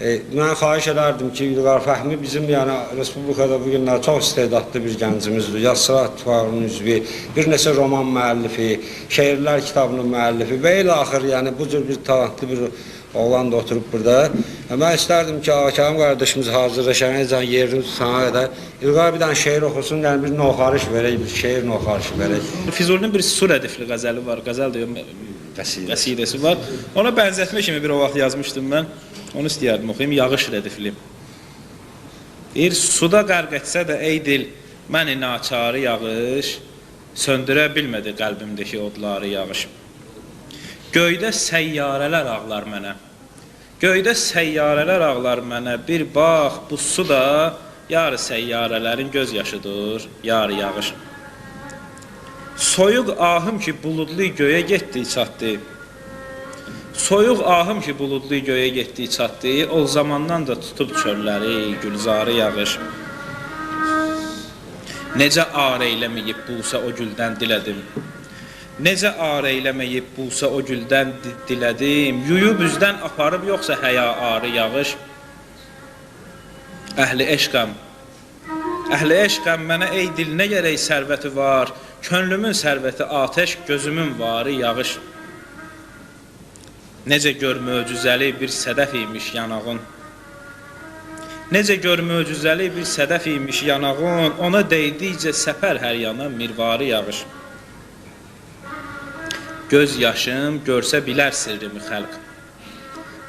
Mən xahiş edərdim ki, İlqar Fəhmi bizim yəni Respublikada bugünlər çox istedadlı bir gəncimizdir. Yazıçılar İttifaqının üzvü, bir neçə roman müəllifi, şeirlər kitabının müəllifi və ilə axır yəni bu cür bir talantlı bir oğlan da oturub burada. Mən istərdim ki, Ağakərim qardaşımız hazırlaşan yerini tutana qədər İlqar bir dənə şeir oxusun, yəni bir noxarış verək, bir şeir noxarışı verək. Füzulinin bir sur ədifli qəzəli var, qəzəl deyəm, qəsidəsi var. Ona bənzətmə kimi bir o vaxt yazmışdım mən. Onu istəyərdim oxuyayım, yağış rədifli. Deyir, suda qərq etsə də ey dil, məni naçarı yağış, söndürə bilmədi qəlbimdəki odları yağış. Göydə səyyarələr ağlar mənə, göydə səyyarələr ağlar mənə, bir bax, bu su da yarı səyyarələrin göz yaşıdır, yarı yağış. Soyuq ahım ki buludlu göyə getdi, çatdı. Soyuq ahım ki buludlu göyə getdi, çatdı, o zamandan da tutub çölləri, gülzarı yağış. Necə ar eyləməyib busa o güldən dilədim, necə ar eyləməyib busa o güldən dilədim, yuyub üzdən aparıb yoxsa həya arı yağış. Əhli eşqəm mənə ey dil nə gərək sərvəti var, könlümün sərvəti atəş, gözümün varı yağış. Necə gör möcüzəli bir sədəf imiş yanağın, necə gör möcüzəli bir sədəf imiş yanağın, ona değdikcə səpər hər yana mirvarı yağış. Göz yaşım görsə bilər sirrimi xəlq,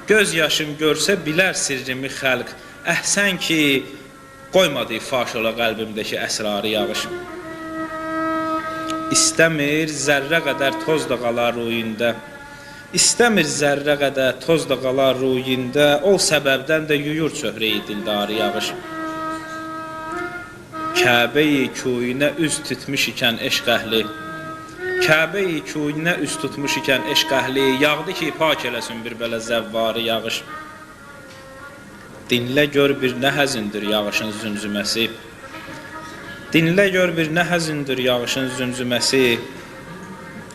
göz yaşım görsə bilər sirrimi xəlq, əhsən ki qoymadı faş ola qəlbimdəki əsrarı yağış. İstəmir zərrə qədər toz da qalar ruyində, İstəmir zərrə qədər toz da qalar ruyində, o səbəbdən də yuyur çöhrəyi dildarı yağış. Kəbə-i kuyinə üz tutmuş ikən eşq əhli, Kəbə-i kuyinə üz tutmuş ikən eşq əhli, yağdı ki pak eləsin bir belə zəvvarı yağış. Dinlə gör bir nə həzindir yağışın zümzüməsi, dinlə gör bir nə həzindir yağışın zümzüməsi,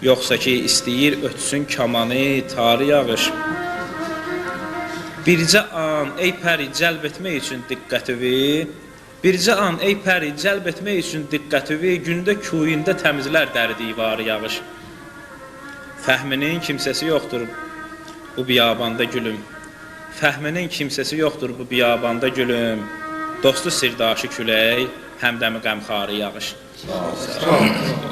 yoxsa ki istəyir ötsün kamanı tarı yağış. Bircə an ey pəri cəlb etmək üçün diqqətivi, bircə an ey pəri cəlb etmək üçün diqqətivi, gündə kuyində təmizlər dəri divarı yağış. Fəhminin kimsəsi yoxdur bu biyabanda gülüm, fəhminin kimsəsi yoxdur bu biyabanda gülüm, dostu sirdaşı külək, həmdəmi qəmxarı yağış. Sağ ol.